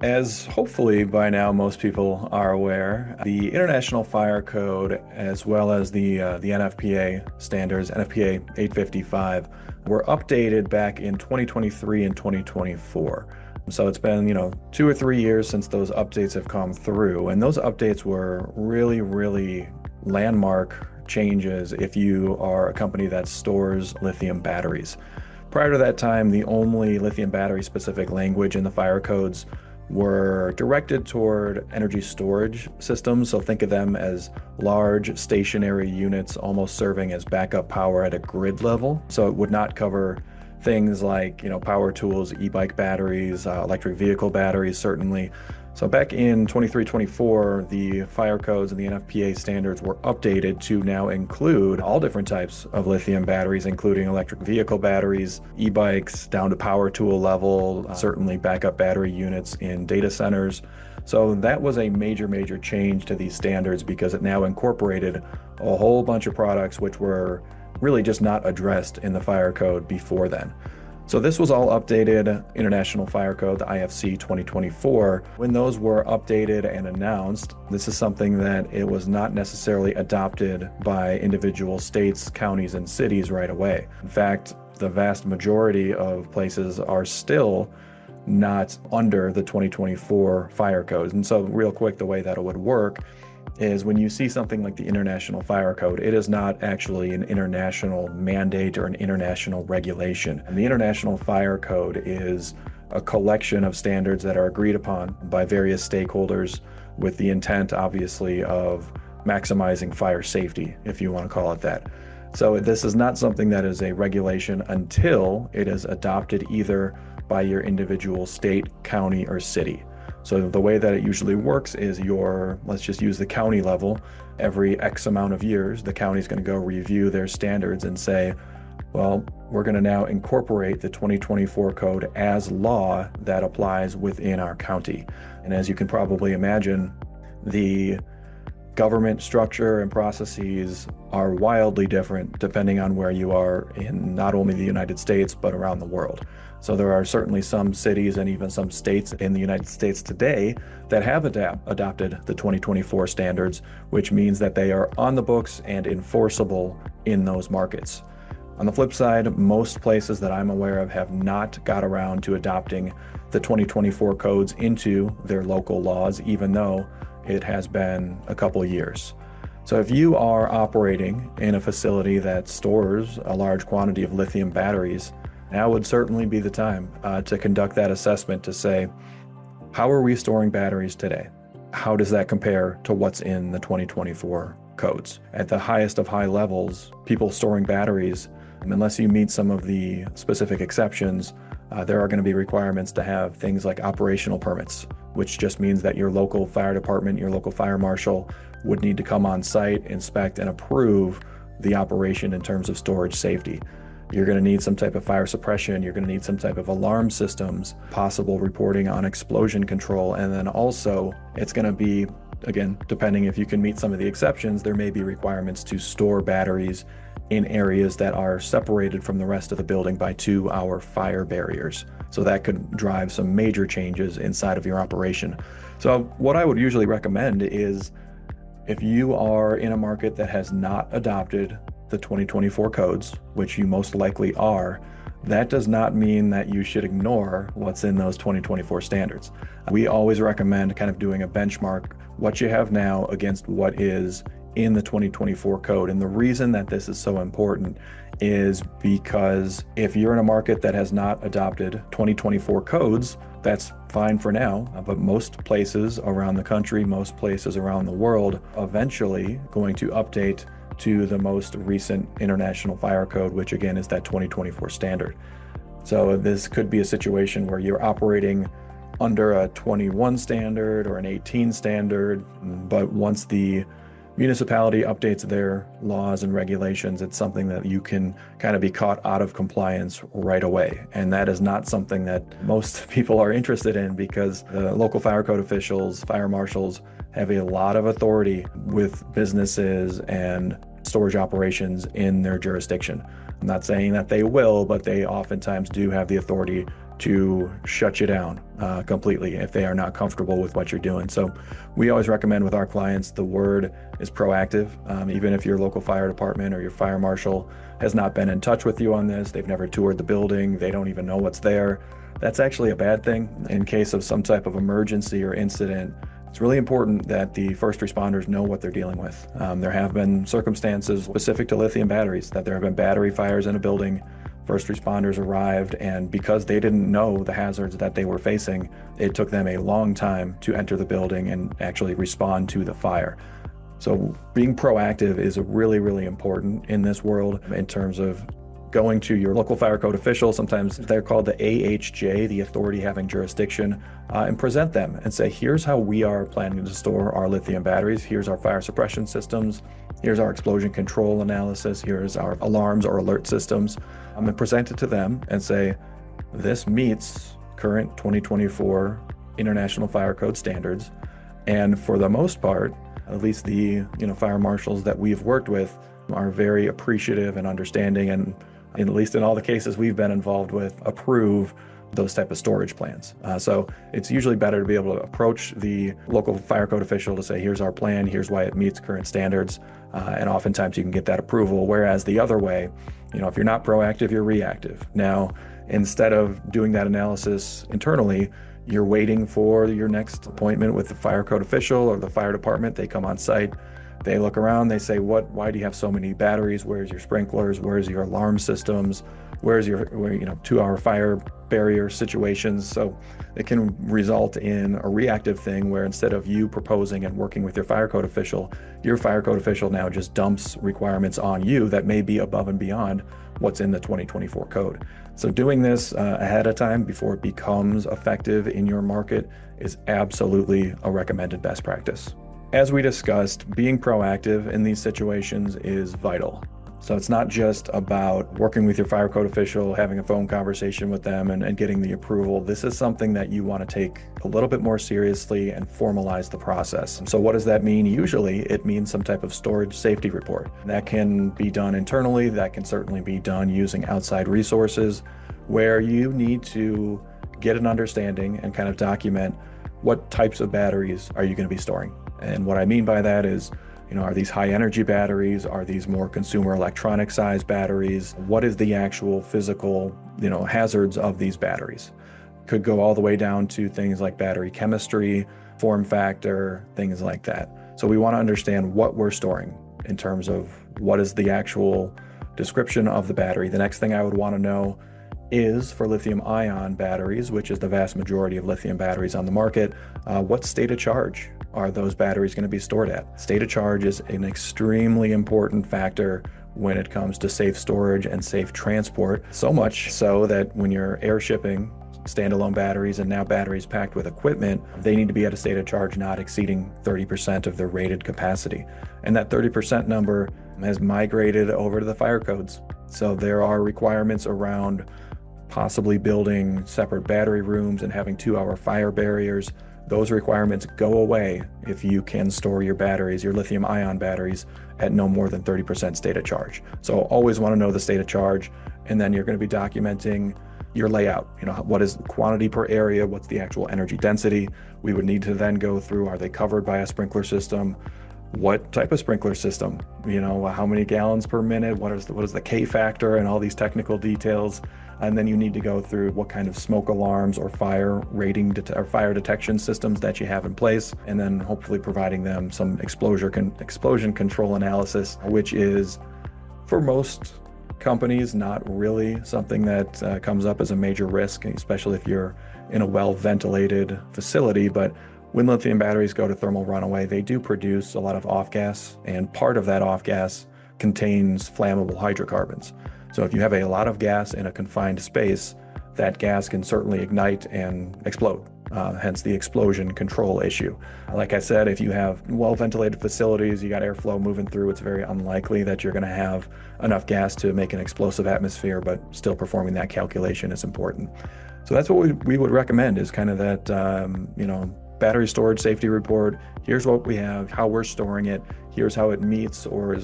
As hopefully by now most people are aware, the International Fire Code, as well as the NFPA standards, NFPA 855, were updated back in 2023 and 2024. So it's been, 2 or 3 years since those updates have come through, and those updates were really, really landmark changes if you are a company that stores lithium batteries. Prior to that time, the only lithium battery specific language in the fire codes were directed toward energy storage systems. So think of them as large stationary units almost serving as backup power at a grid level. So it would not cover things like, power tools, e-bike batteries, electric vehicle batteries, certainly. So back in 23-24, the fire codes and the NFPA standards were updated to now include all different types of lithium batteries, including electric vehicle batteries, e-bikes, down to power tool level, certainly backup battery units in data centers. So that was a major, major change to these standards because it now incorporated a whole bunch of products which were really just not addressed in the fire code before then. So this was all updated International Fire Code, the IFC 2024. When those were updated and announced, this is something that it was not necessarily adopted by individual states, counties, and cities right away. In fact, the vast majority of places are still not under the 2024 fire codes. And so real quick, the way that it would work is when you see something like the International Fire Code, it is not actually an international mandate or an international regulation. And the International Fire Code is a collection of standards that are agreed upon by various stakeholders with the intent, obviously, of maximizing fire safety, if you want to call it that. So this is not something that is a regulation until it is adopted either by your individual state, county, or city. So the way that it usually works is let's just use the county level. Every X amount of years, the county is going to go review their standards and say, well, we're going to now incorporate the 2024 code as law that applies within our county. And as you can probably imagine, the government structure and processes are wildly different depending on where you are in not only the United States, but around the world. So there are certainly some cities and even some states in the United States today that have adopted the 2024 standards, which means that they are on the books and enforceable in those markets. On the flip side, most places that I'm aware of have not got around to adopting the 2024 codes into their local laws, even though it has been a couple of years. So if you are operating in a facility that stores a large quantity of lithium batteries, now would certainly be the time to conduct that assessment to say, how are we storing batteries today? How does that compare to what's in the 2024 codes? At the highest of high levels, people storing batteries, unless you meet some of the specific exceptions, there are going to be requirements to have things like operational permits, which just means that your local fire department, your local fire marshal would need to come on site, inspect, and approve the operation in terms of storage safety. You're going to need some type of fire suppression. You're going to need some type of alarm systems, possible reporting on explosion control. And then also it's going to be, again, depending if you can meet some of the exceptions, there may be requirements to store batteries in areas that are separated from the rest of the building by 2-hour fire barriers. So that could drive some major changes inside of your operation. So what I would usually recommend is if you are in a market that has not adopted the 2024 codes, which you most likely are, that does not mean that you should ignore what's in those 2024 standards. We always recommend kind of doing a benchmark, what you have now against what is in the 2024 code. And the reason that this is so important is because if you're in a market that has not adopted 2024 codes, that's fine for now, but most places around the country, most places around the world, eventually going to update to the most recent International Fire Code, which again is that 2024 standard. So this could be a situation where you're operating under a 21 standard or an 18 standard, but once the municipality updates their laws and regulations, it's something that you can kind of be caught out of compliance right away. And that is not something that most people are interested in because the local fire code officials, fire marshals have a lot of authority with businesses and storage operations in their jurisdiction. I'm not saying that they will, but they oftentimes do have the authority to shut you down completely if they are not comfortable with what you're doing. So we always recommend with our clients, the word is proactive. Even if your local fire department or your fire marshal has not been in touch with you on this, they've never toured the building, they don't even know what's there, that's actually a bad thing. In case of some type of emergency or incident, it's really important that the first responders know what they're dealing with. There have been circumstances specific to lithium batteries that there have been battery fires in a building. First responders arrived, and because they didn't know the hazards that they were facing, it took them a long time to enter the building and actually respond to the fire. So being proactive is really, really important in this world in terms of going to your local fire code official, sometimes they're called the AHJ, the authority having jurisdiction, and present them and say, here's how we are planning to store our lithium batteries, here's our fire suppression systems, here's our explosion control analysis, here's our alarms or alert systems, and present it to them and say, this meets current 2024 International Fire Code standards. And for the most part, at least the fire marshals that we've worked with are very appreciative and understanding, and at least in all the cases we've been involved with, approve those type of storage plans. So it's usually better to be able to approach the local fire code official to say, here's our plan, here's why it meets current standards, and oftentimes you can get that approval. Whereas the other way, if you're not proactive, you're reactive. Now, instead of doing that analysis internally, you're waiting for your next appointment with the fire code official or the fire department. They come on site, they look around, they say, why do you have so many batteries? Where's your sprinklers? Where's your alarm systems? Where's your 2-hour fire barrier situations? So it can result in a reactive thing where instead of you proposing and working with your fire code official, your fire code official now just dumps requirements on you that may be above and beyond what's in the 2024 code. So doing this ahead of time before it becomes effective in your market is absolutely a recommended best practice. As we discussed, being proactive in these situations is vital. So it's not just about working with your fire code official, having a phone conversation with them and getting the approval. This is something that you want to take a little bit more seriously and formalize the process. So what does that mean? Usually it means some type of storage safety report. That can be done internally. That can certainly be done using outside resources where you need to get an understanding and kind of document what types of batteries are you going to be storing. And what I mean by that is, are these high energy batteries? Are these more consumer electronic size batteries? What is the actual physical, hazards of these batteries? Could go all the way down to things like battery chemistry, form factor, things like that. So we want to understand what we're storing in terms of what is the actual description of the battery. The next thing I would want to know is for lithium-ion batteries, which is the vast majority of lithium batteries on the market, what state of charge are those batteries going to be stored at? State of charge is an extremely important factor when it comes to safe storage and safe transport, so much so that when you're air shipping standalone batteries and now batteries packed with equipment, they need to be at a state of charge not exceeding 30% of their rated capacity. And that 30% number has migrated over to the fire codes. So there are requirements around possibly building separate battery rooms and having 2-hour fire barriers. Those requirements go away if you can store your batteries, your lithium-ion batteries, at no more than 30% state of charge. So always want to know the state of charge, and then you're going to be documenting your layout. What is the quantity per area? What's the actual energy density? We would need to then go through, are they covered by a sprinkler system? What type of sprinkler system? How many gallons per minute? What is the K factor and all these technical details? And then you need to go through what kind of smoke alarms or fire rating or fire detection systems that you have in place, and then hopefully providing them some explosion control analysis, which is for most companies not really something that comes up as a major risk, especially if you're in a well-ventilated facility. But when lithium batteries go to thermal runaway, they do produce a lot of off-gas, and part of that off-gas contains flammable hydrocarbons. So if you have a lot of gas in a confined space, that gas can certainly ignite and explode, hence the explosion control issue. Like I said, if you have well-ventilated facilities, you got airflow moving through, it's very unlikely that you're going to have enough gas to make an explosive atmosphere, but still performing that calculation is important. So that's what we would recommend, is kind of that, battery storage safety report. Here's what we have, how we're storing it, here's how it meets or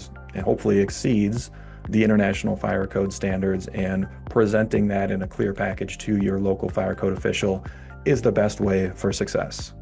hopefully exceeds the International Fire Code standards and presenting that in a clear package to your local fire code official is the best way for success.